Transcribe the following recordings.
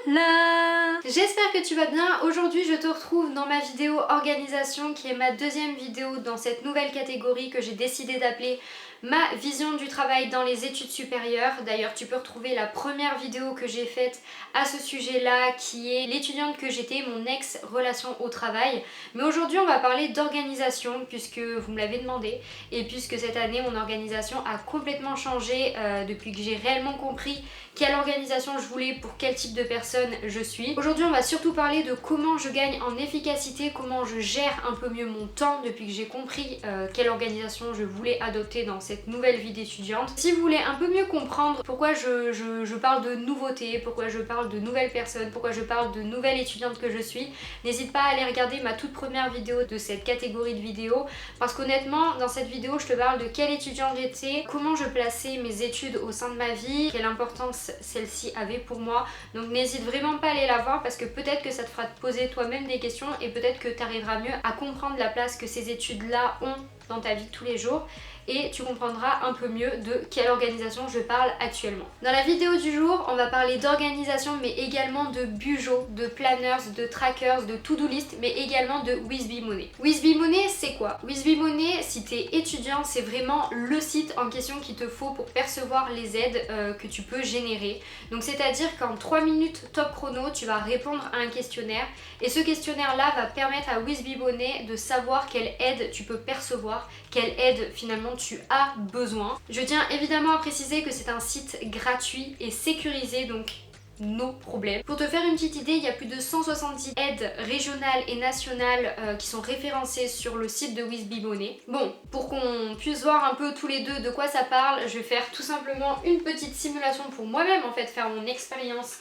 là. J'espère que tu vas bien. Aujourd'hui je te retrouve dans ma vidéo organisation qui est ma deuxième vidéo dans cette nouvelle catégorie que j'ai décidé d'appeler ma vision du travail dans les études supérieures. D'ailleurs tu peux retrouver la première vidéo que j'ai faite à ce sujet là qui est l'étudiante que j'étais, mon ex-relation au travail. Mais aujourd'hui on va parler d'organisation puisque vous me l'avez demandé et puisque cette année mon organisation a complètement changé depuis que j'ai réellement compris quelle organisation je voulais, pour quel type de personne je suis. Aujourd'hui on va surtout parler de comment je gagne en efficacité, comment je gère un peu mieux mon temps depuis que j'ai compris quelle organisation je voulais adopter dans cette nouvelle vie d'étudiante. Si vous voulez un peu mieux comprendre pourquoi je parle de nouveautés, pourquoi je parle de nouvelles personnes, pourquoi je parle de nouvelle étudiante que je suis, n'hésite pas à aller regarder ma toute première vidéo de cette catégorie de vidéos parce qu'honnêtement dans cette vidéo je te parle de quelle étudiante j'étais, comment je plaçais mes études au sein de ma vie, quelle importance celle-ci avait pour moi. Donc n'hésite vraiment pas à aller la voir parce que peut-être que ça te fera te poser toi-même des questions et peut-être que tu arriveras mieux à comprendre la place que ces études-là ont dans ta vie de tous les jours et tu comprendras un peu mieux de quelle organisation je parle actuellement. Dans la vidéo du jour, on va parler d'organisation mais également de Bujo, de planners, de trackers, de to-do list mais également de Wizbee Money. Wizbee Money c'est quoi? Wizbee Money, si tu es étudiant, c'est vraiment le site en question qu'il te faut pour percevoir les aides que tu peux générer. Donc c'est-à-dire qu'en 3 minutes top chrono, tu vas répondre à un questionnaire et ce questionnaire-là va permettre à Wizbee Money de savoir quelle aide tu peux percevoir, quelle aide finalement tu as besoin. Je tiens évidemment à préciser que c'est un site gratuit et sécurisé, donc no problème. Pour te faire une petite idée, il y a plus de 170 aides régionales et nationales qui sont référencées sur le site de Wizbee Money. Bon, pour qu'on puisse voir un peu tous les deux de quoi ça parle, je vais faire tout simplement une petite simulation pour moi-même en fait, faire mon expérience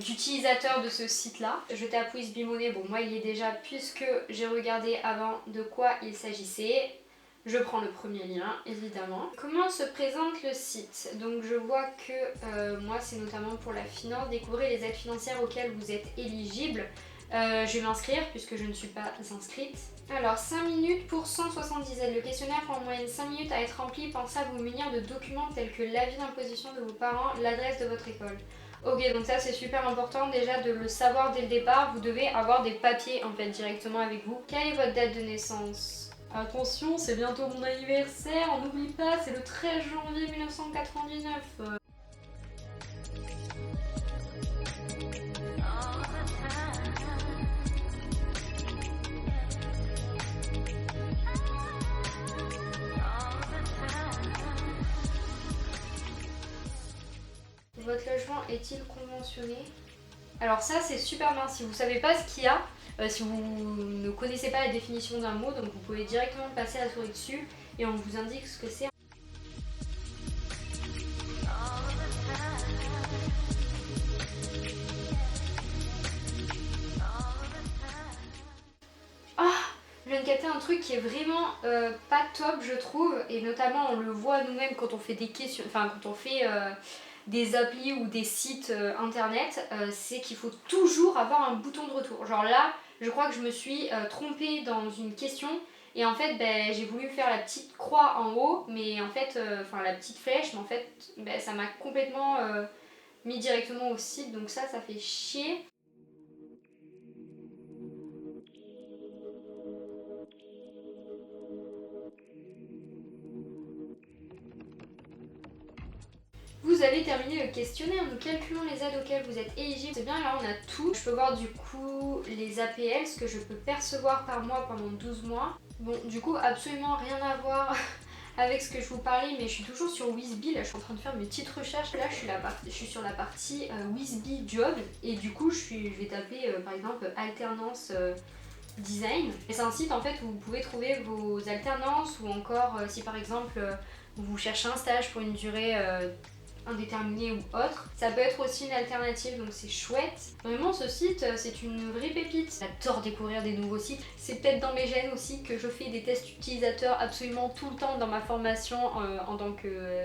d'utilisateur de ce site là. Je tape Wizbee Money, bon moi il y est déjà puisque j'ai regardé avant de quoi il s'agissait. Je prends le premier lien évidemment. Comment se présente le site? Donc je vois que moi c'est notamment pour la finance, découvrez les aides financières auxquelles vous êtes éligible. Je vais m'inscrire puisque je ne suis pas inscrite. Alors 5 minutes pour 170 aides. Le questionnaire prend en moyenne 5 minutes à être rempli. Pensez à vous munir de documents tels que l'avis d'imposition de vos parents, l'adresse de votre école. Ok, donc ça c'est super important déjà de le savoir dès le départ. Vous devez avoir des papiers en fait directement avec vous. Quelle est votre date de naissance? Attention, c'est bientôt mon anniversaire, on n'oublie pas, c'est le 13 janvier 1999. Votre logement est-il conventionné? Alors ça c'est super bien, si vous savez pas ce qu'il y a, si vous ne connaissez pas la définition d'un mot, donc vous pouvez directement passer la souris dessus et on vous indique ce que c'est. Ah, je viens de capter un truc qui est vraiment pas top je trouve, et notamment on le voit nous-mêmes quand on fait des questions, enfin quand on fait des applis ou des sites internet, c'est qu'il faut toujours avoir un bouton de retour. Genre là, je crois que je me suis trompée dans une question et en fait j'ai voulu faire la petite croix en haut, mais en fait, enfin la petite flèche, mais en fait ça m'a complètement mis directement au site, donc ça fait chier. Vous avez terminé le questionnaire, nous calculons les aides auxquelles vous êtes éligible. C'est bien, là on a tout. Je peux voir du coup les APL, ce que je peux percevoir par mois pendant 12 mois. Bon, du coup absolument rien à voir avec ce que je vous parlais, mais je suis toujours sur Wizbee. Là je suis en train de faire mes petites recherches. Là je suis sur la partie Wizbee Job et du coup je vais taper par exemple alternance design. Et c'est un site en fait où vous pouvez trouver vos alternances ou encore si par exemple vous cherchez un stage pour une durée indéterminé ou autre. Ça peut être aussi une alternative, donc c'est chouette. Vraiment ce site c'est une vraie pépite. J'adore découvrir des nouveaux sites. C'est peut-être dans mes gènes aussi que je fais des tests utilisateurs absolument tout le temps dans ma formation en tant que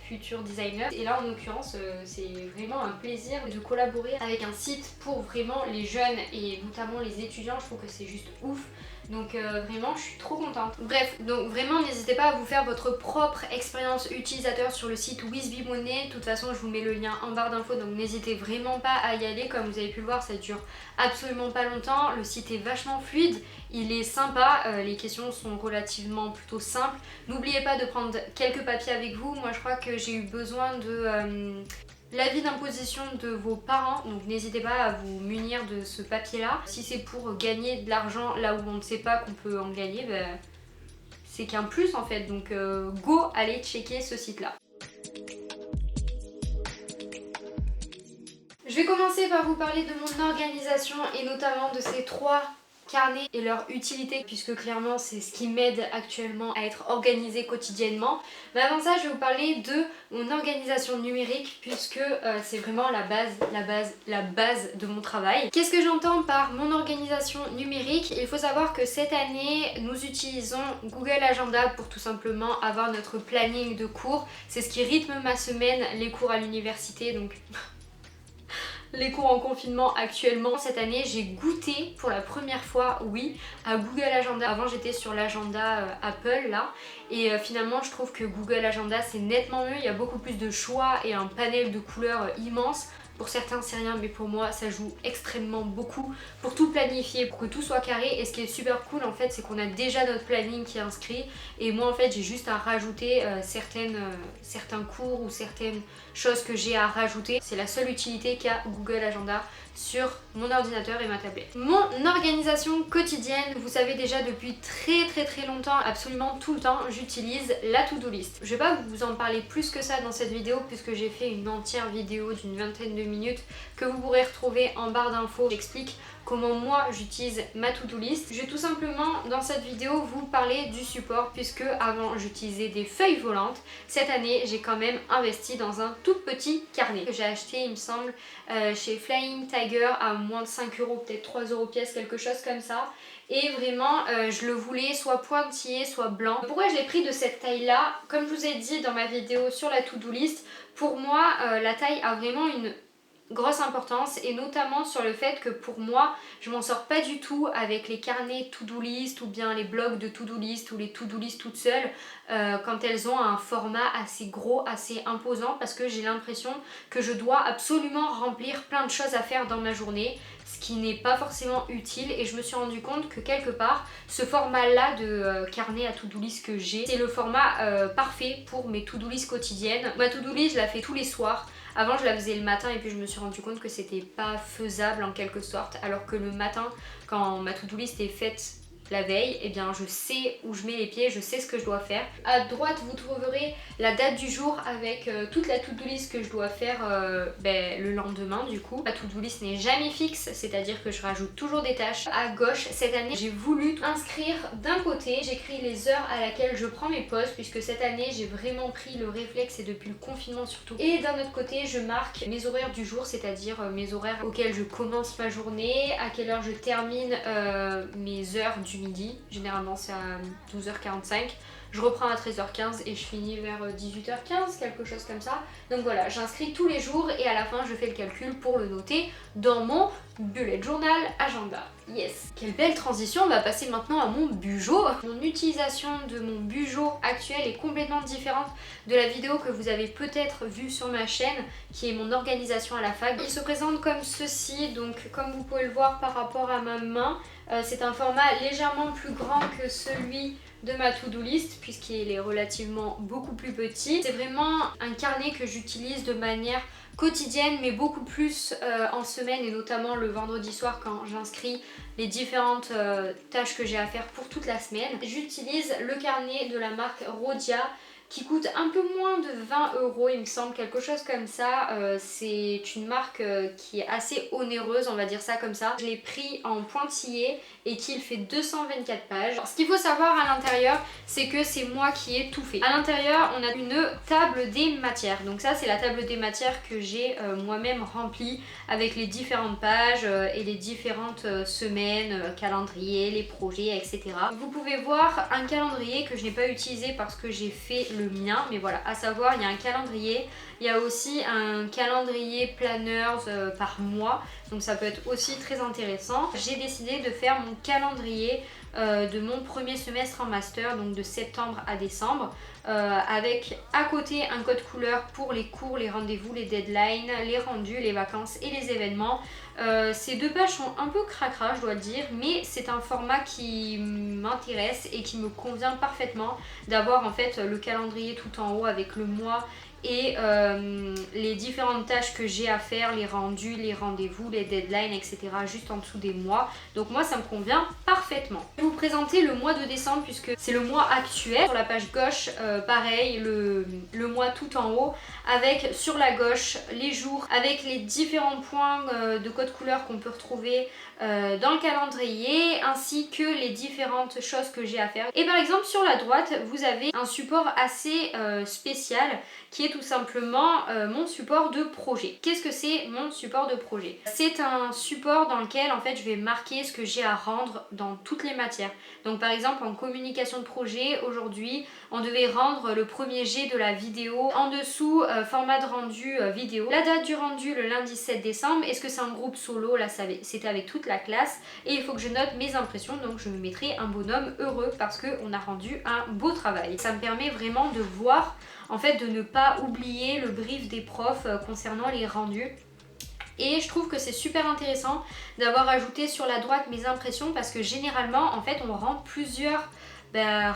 futur designer. Et là en l'occurrence c'est vraiment un plaisir de collaborer avec un site pour vraiment les jeunes et notamment les étudiants. Je trouve que c'est juste ouf Donc vraiment je suis trop contente. Bref, donc vraiment n'hésitez pas à vous faire votre propre expérience utilisateur sur le site WizBiMoney. De toute façon je vous mets le lien en barre d'infos, donc n'hésitez vraiment pas à y aller. Comme vous avez pu le voir, ça dure absolument pas longtemps, le site est vachement fluide, il est sympa, les questions sont relativement plutôt simples. N'oubliez pas de prendre quelques papiers avec vous. Moi je crois que j'ai eu besoin de l'avis d'imposition de vos parents, donc n'hésitez pas à vous munir de ce papier là. Si c'est pour gagner de l'argent là où on ne sait pas qu'on peut en gagner, ben, c'est qu'un plus en fait, donc go, allez checker ce site là. Je vais commencer par vous parler de mon organisation et notamment de ces 3 carnets et leur utilité, puisque clairement c'est ce qui m'aide actuellement à être organisée quotidiennement. Mais avant ça, je vais vous parler de mon organisation numérique, puisque c'est vraiment la base de mon travail. Qu'est-ce que j'entends par mon organisation numérique? Il faut savoir que cette année, nous utilisons Google Agenda pour tout simplement avoir notre planning de cours. C'est ce qui rythme ma semaine, les cours à l'université, donc... les cours en confinement actuellement. Cette année j'ai goûté pour la première fois, oui, à Google Agenda. Avant j'étais sur l'agenda Apple là, et finalement je trouve que Google Agenda c'est nettement mieux, il y a beaucoup plus de choix et un panel de couleurs immense. Pour certains c'est rien, mais pour moi ça joue extrêmement beaucoup pour tout planifier, pour que tout soit carré. Et ce qui est super cool en fait, c'est qu'on a déjà notre planning qui est inscrit, et moi en fait j'ai juste à rajouter certains cours ou certaines choses que j'ai à rajouter. C'est la seule utilité qu'a Google Agenda sur mon ordinateur et ma tablette. Mon organisation quotidienne, vous savez déjà depuis très longtemps, absolument tout le temps, j'utilise la to-do list. Je vais pas vous en parler plus que ça dans cette vidéo, puisque j'ai fait une entière vidéo d'une vingtaine de minutes que vous pourrez retrouver en barre d'infos. J'explique comment moi j'utilise ma to-do list. Je vais tout simplement dans cette vidéo vous parler du support, puisque avant j'utilisais des feuilles volantes. Cette année j'ai quand même investi dans un tout petit carnet que j'ai acheté il me semble chez Flying Tiger à moins de 5 euros, peut-être 3 euros pièce, quelque chose comme ça. Et vraiment je le voulais soit pointillé soit blanc. Pourquoi je l'ai pris de cette taille là? Comme je vous ai dit dans ma vidéo sur la to-do list, pour moi la taille a vraiment une grosse importance, et notamment sur le fait que pour moi je m'en sors pas du tout avec les carnets to-do list ou bien les blocs de to-do list ou les to-do list toutes seules quand elles ont un format assez gros, assez imposant, parce que j'ai l'impression que je dois absolument remplir plein de choses à faire dans ma journée, ce qui n'est pas forcément utile. Et je me suis rendu compte que quelque part ce format là de carnet à to-do list que j'ai, c'est le format parfait pour mes to-do list quotidiennes. Ma to-do list je la fais tous les soirs. Avant je la faisais le matin, et puis je me suis rendu compte que c'était pas faisable en quelque sorte, alors que le matin quand ma to-do list est faite la veille, et eh bien je sais où je mets les pieds, je sais ce que je dois faire. À droite vous trouverez la date du jour avec toute la to-do list que je dois faire le lendemain du coup. La to-do list n'est jamais fixe, c'est-à-dire que je rajoute toujours des tâches. À gauche cette année j'ai voulu inscrire d'un côté, j'écris les heures à laquelle je prends mes pauses, puisque cette année j'ai vraiment pris le réflexe, et depuis le confinement surtout. Et d'un autre côté je marque mes horaires du jour, c'est-à-dire mes horaires auxquels je commence ma journée, à quelle heure je termine mes heures du midi, généralement c'est à 12h45, je reprends à 13h15 et je finis vers 18h15, quelque chose comme ça. Donc voilà, j'inscris tous les jours et à la fin je fais le calcul pour le noter dans mon bullet journal agenda. Yes! Quelle belle transition, on va passer maintenant à mon bugeot. Mon utilisation de mon bugeot actuel est complètement différente de la vidéo que vous avez peut-être vue sur ma chaîne, qui est mon organisation à la fac. Il se présente comme ceci, donc comme vous pouvez le voir par rapport à ma main, c'est un format légèrement plus grand que celui de ma to-do list, puisqu'il est relativement beaucoup plus petit. C'est vraiment un carnet que j'utilise de manière quotidienne, mais beaucoup plus en semaine, et notamment le vendredi soir quand j'inscris les différentes tâches que j'ai à faire pour toute la semaine. J'utilise le carnet de la marque Rhodia, qui coûte un peu moins de 20 euros il me semble, quelque chose comme ça. C'est une marque qui est assez onéreuse, on va dire ça comme ça. Je l'ai pris en pointillé et qu'il fait 224 pages. Alors, ce qu'il faut savoir à l'intérieur, c'est que c'est moi qui ai tout fait. À l'intérieur on a une table des matières, donc ça c'est la table des matières que j'ai moi-même remplie avec les différentes pages et les différentes semaines, calendrier, les projets, etc. Vous pouvez voir un calendrier que je n'ai pas utilisé parce que j'ai fait le mien, mais voilà, à savoir il y a un calendrier, il y a aussi un calendrier planners par mois, donc ça peut être aussi très intéressant. J'ai décidé de faire mon calendrier de mon premier semestre en master, donc de septembre à décembre, avec à côté un code couleur pour les cours, les rendez-vous, les deadlines, les rendus, les vacances et les événements. Ces 2 pages sont un peu cracra, je dois le dire, mais c'est un format qui m'intéresse et qui me convient parfaitement d'avoir en fait le calendrier tout en haut avec le mois et les différentes tâches que j'ai à faire, les rendus, les rendez-vous, les deadlines, etc. juste en dessous des mois. Donc moi ça me convient parfaitement. Je vais vous présenter le mois de décembre puisque c'est le mois actuel. Sur la page gauche, pareil, le mois tout en haut avec sur la gauche les jours avec les différents points de code couleur qu'on peut retrouver dans le calendrier ainsi que les différentes choses que j'ai à faire. Et par exemple sur la droite vous avez un support assez spécial qui est tout simplement mon support de projet. Qu'est-ce que c'est mon support de projet? C'est un support dans lequel en fait je vais marquer ce que j'ai à rendre dans toutes les matières. Donc par exemple en communication de projet, aujourd'hui on devait rendre le premier jet de la vidéo. En dessous, format de rendu vidéo. La date du rendu le lundi 7 décembre. Est-ce que c'est un groupe solo? Là c'était avec toute la classe. Et il faut que je note mes impressions, donc je me mettrai un bonhomme heureux parce qu'on a rendu un beau travail. Ça me permet vraiment de voir, en fait de ne pas oublier le brief des profs concernant les rendus. Et je trouve que c'est super intéressant d'avoir ajouté sur la droite mes impressions parce que généralement en fait on rend plusieurs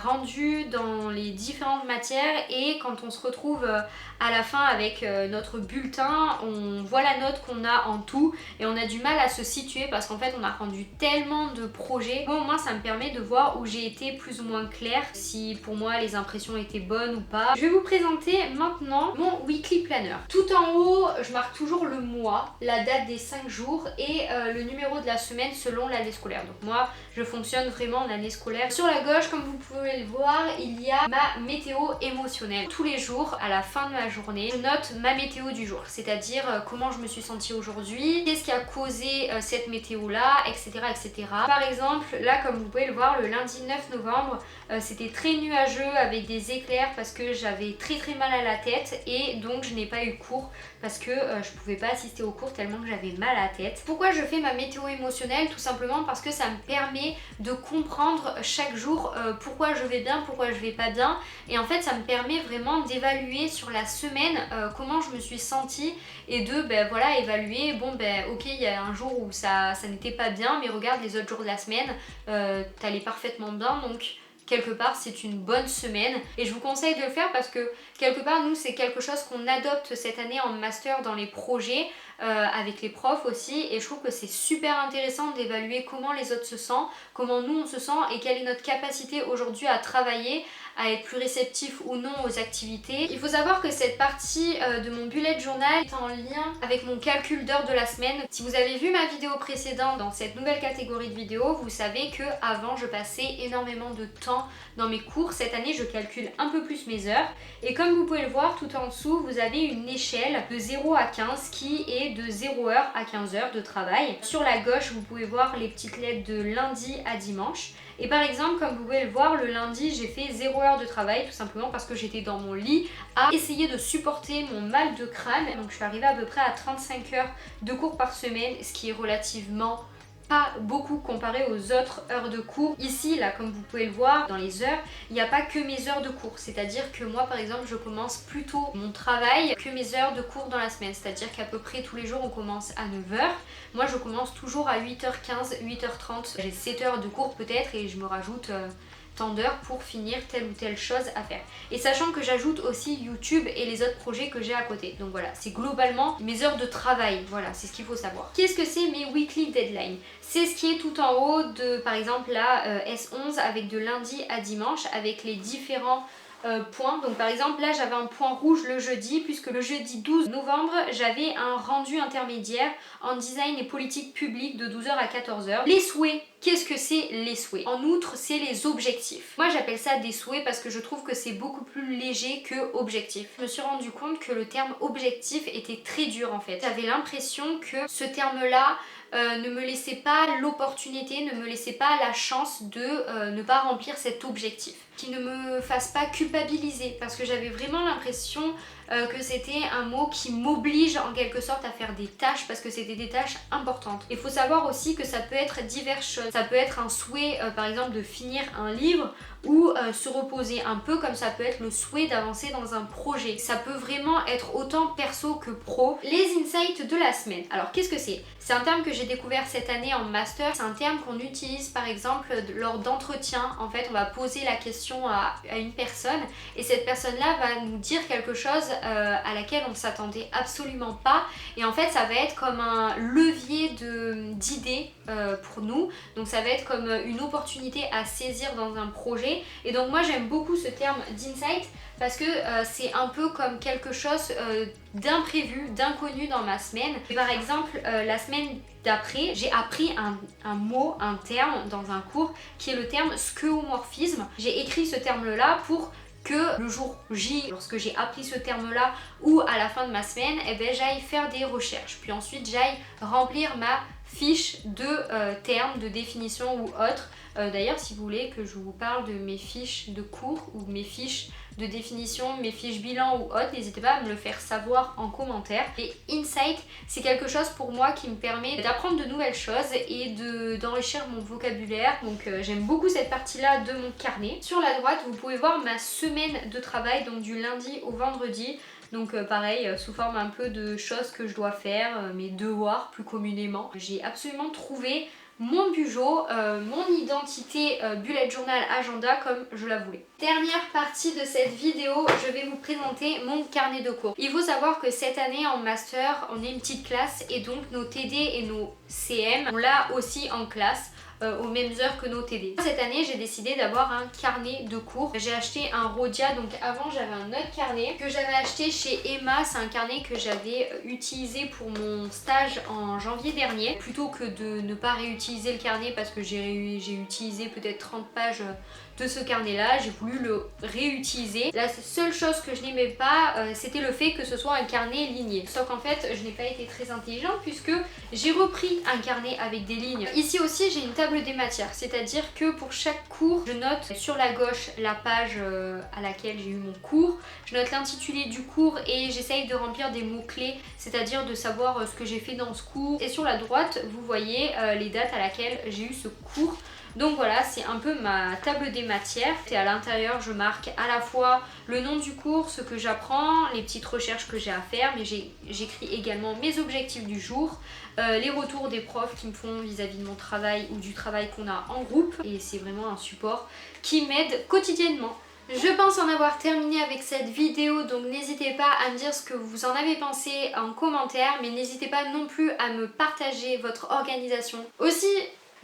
rendus dans les différentes matières et quand on se retrouve à la fin avec notre bulletin, on voit la note qu'on a en tout et on a du mal à se situer parce qu'en fait on a rendu tellement de projets. Bon, au moins ça me permet de voir où j'ai été plus ou moins claire, si pour moi les impressions étaient bonnes ou pas. Je vais vous présenter maintenant mon weekly planner. Tout en haut, je marque toujours le mois, la date des 5 jours et le numéro de la semaine selon l'année scolaire. Donc moi, je fonctionne vraiment en année scolaire. Sur la gauche, comme vous pouvez le voir, il y a ma météo émotionnelle. Tous les jours, à la fin de ma journée, je note ma météo du jour, c'est-à-dire comment je me suis sentie aujourd'hui, qu'est-ce qui a causé cette météo-là, etc., etc. Par exemple, là, comme vous pouvez le voir, le lundi 9 novembre, c'était très nuageux avec des éclairs parce que j'avais très mal à la tête et donc je n'ai pas eu cours parce que je pouvais pas assister au cours tellement que j'avais mal à la tête. Pourquoi je fais ma météo émotionnelle? Tout simplement parce que ça me permet de comprendre chaque jour pourquoi je vais bien, pourquoi je vais pas bien et en fait ça me permet vraiment d'évaluer sur la semaine comment je me suis sentie et de voilà, évaluer, bon ok, il y a un jour où ça n'était pas bien mais regarde les autres jours de la semaine, t'allais parfaitement bien, donc quelque part c'est une bonne semaine et je vous conseille de le faire parce que quelque part nous c'est quelque chose qu'on adopte cette année en master dans les projets avec les profs aussi et je trouve que c'est super intéressant d'évaluer comment les autres se sentent, comment nous on se sent et quelle est notre capacité aujourd'hui à travailler, à être plus réceptif ou non aux activités. Il faut savoir que cette partie de mon bullet journal est en lien avec mon calcul d'heures de la semaine. Si vous avez vu ma vidéo précédente dans cette nouvelle catégorie de vidéos, vous savez que avant je passais énormément de temps dans mes cours. Cette année je calcule un peu plus mes heures et comme vous pouvez le voir tout en dessous vous avez une échelle de 0 à 15 qui est de 0 heures à 15 heures de travail. Sur la gauche vous pouvez voir les petites lettres de lundi à dimanche. Et par exemple, comme vous pouvez le voir, le lundi j'ai fait 0 heure de travail tout simplement parce que j'étais dans mon lit à essayer de supporter mon mal de crâne. Donc je suis arrivée à peu près à 35 heures de cours par semaine, ce qui est relativement pas beaucoup comparé aux autres heures de cours. Ici, là, comme vous pouvez le voir, dans les heures, il n'y a pas que mes heures de cours. C'est-à-dire que moi, par exemple, je commence plus tôt mon travail que mes heures de cours dans la semaine. C'est-à-dire qu'à peu près tous les jours, on commence à 9 h. Moi, je commence toujours à 8h15, 8h30. J'ai 7 heures de cours peut-être et je me rajoute tant d'heures pour finir telle ou telle chose à faire. Et sachant que j'ajoute aussi YouTube et les autres projets que j'ai à côté. Donc voilà, c'est globalement mes heures de travail. Voilà, c'est ce qu'il faut savoir. Qu'est-ce que c'est mes weekly deadlines? C'est ce qui est tout en haut de, par exemple, la S11 avec de lundi à dimanche avec les différents points. Donc par exemple là j'avais un point rouge le jeudi puisque le jeudi 12 novembre j'avais un rendu intermédiaire en design et politique publique de 12 h à 14 h. Les souhaits, qu'est-ce que c'est les souhaits? En outre c'est les objectifs. Moi j'appelle ça des souhaits parce que je trouve que c'est beaucoup plus léger que objectif. Je me suis rendu compte que le terme objectif était très dur en fait. J'avais l'impression que ce terme là ne me laissait pas l'opportunité, ne me laissait pas la chance de ne pas remplir cet objectif, qui ne me fasse pas culpabiliser parce que j'avais vraiment l'impression que c'était un mot qui m'oblige en quelque sorte à faire des tâches parce que c'était des tâches importantes. Il faut savoir aussi que ça peut être diverses choses. Ça peut être un souhait par exemple de finir un livre ou se reposer un peu, comme ça peut être le souhait d'avancer dans un projet. Ça peut vraiment être autant perso que pro. Les insights de la semaine. Alors qu'est-ce que c'est? C'est un terme que j'ai découvert cette année en master. C'est un terme qu'on utilise par exemple lors d'entretiens. En fait, on va poser la question à une personne et cette personne-là va nous dire quelque chose à laquelle on ne s'attendait absolument pas. Et en fait, ça va être comme un levier d'idées pour nous. Donc ça va être comme une opportunité à saisir dans un projet. Et donc moi j'aime beaucoup ce terme d'insight parce que c'est un peu comme quelque chose d'imprévu, d'inconnu dans ma semaine. Et par exemple, la semaine d'après, j'ai appris un mot, un terme dans un cours qui est le terme skeuomorphisme. J'ai écrit ce terme-là pour que le jour J, lorsque j'ai appris ce terme-là, ou à la fin de ma semaine, eh ben, j'aille faire des recherches. Puis ensuite, j'aille remplir ma fiche de termes, de définition ou autre. D'ailleurs, si vous voulez que je vous parle de mes fiches de cours ou mes fiches de définition, mes fiches bilan ou autre, n'hésitez pas à me le faire savoir en commentaire. Et Insight, c'est quelque chose pour moi qui me permet d'apprendre de nouvelles choses et d'enrichir mon vocabulaire. Donc j'aime beaucoup cette partie-là de mon carnet. Sur la droite, vous pouvez voir ma semaine de travail, donc du lundi au vendredi. Donc pareil, sous forme un peu de choses que je dois faire, mes devoirs plus communément. J'ai absolument trouvé mon bugeot, mon identité bullet journal agenda comme je la voulais. Dernière partie de cette vidéo, je vais vous présenter mon carnet de cours. Il faut savoir que cette année en master, on est une petite classe et donc nos TD et nos CM, on l'a aussi en classe. Aux mêmes heures que nos TD. Cette année, j'ai décidé d'avoir un carnet de cours. J'ai acheté un Rhodia, donc avant j'avais un autre carnet que j'avais acheté chez Emma. C'est un carnet que j'avais utilisé pour mon stage en janvier dernier. Plutôt que de ne pas réutiliser le carnet parce que j'ai utilisé peut-être 30 pages de ce carnet là, j'ai voulu le réutiliser. La seule chose que je n'aimais pas, c'était le fait que ce soit un carnet ligné. Sauf qu'en fait, je n'ai pas été très intelligente puisque j'ai repris un carnet avec des lignes. Ici aussi, j'ai une table des matières, c'est-à-dire que pour chaque cours, je note sur la gauche la page à laquelle j'ai eu mon cours, je note l'intitulé du cours et j'essaye de remplir des mots-clés, c'est-à-dire de savoir ce que j'ai fait dans ce cours. Et sur la droite, vous voyez les dates à laquelle j'ai eu ce cours. Donc voilà, c'est un peu ma table des matières. Et à l'intérieur, je marque à la fois le nom du cours, ce que j'apprends, les petites recherches que j'ai à faire, mais j'écris également mes objectifs du jour, les retours des profs qui me font vis-à-vis de mon travail ou du travail qu'on a en groupe. Et c'est vraiment un support qui m'aide quotidiennement. Je pense en avoir terminé avec cette vidéo, donc n'hésitez pas à me dire ce que vous en avez pensé en commentaire, mais n'hésitez pas non plus à me partager votre organisation. Aussi,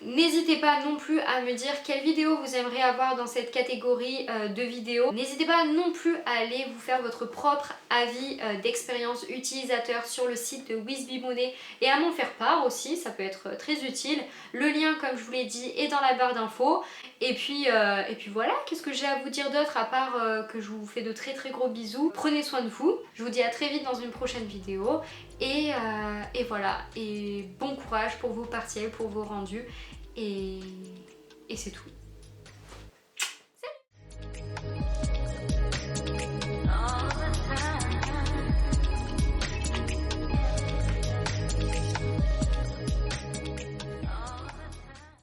n'hésitez pas non plus à me dire quelle vidéo vous aimeriez avoir dans cette catégorie de vidéos. N'hésitez pas non plus à aller vous faire votre propre avis d'expérience utilisateur sur le site de WizBiMoney et à m'en faire part aussi, ça peut être très utile. Le lien, comme je vous l'ai dit, est dans la barre d'infos. Et puis voilà, qu'est-ce que j'ai à vous dire d'autre à part que je vous fais de très très gros bisous. Prenez soin de vous, je vous dis à très vite dans une prochaine vidéo. Et voilà, et bon courage pour vos partiels, pour vos rendus. Et c'est tout.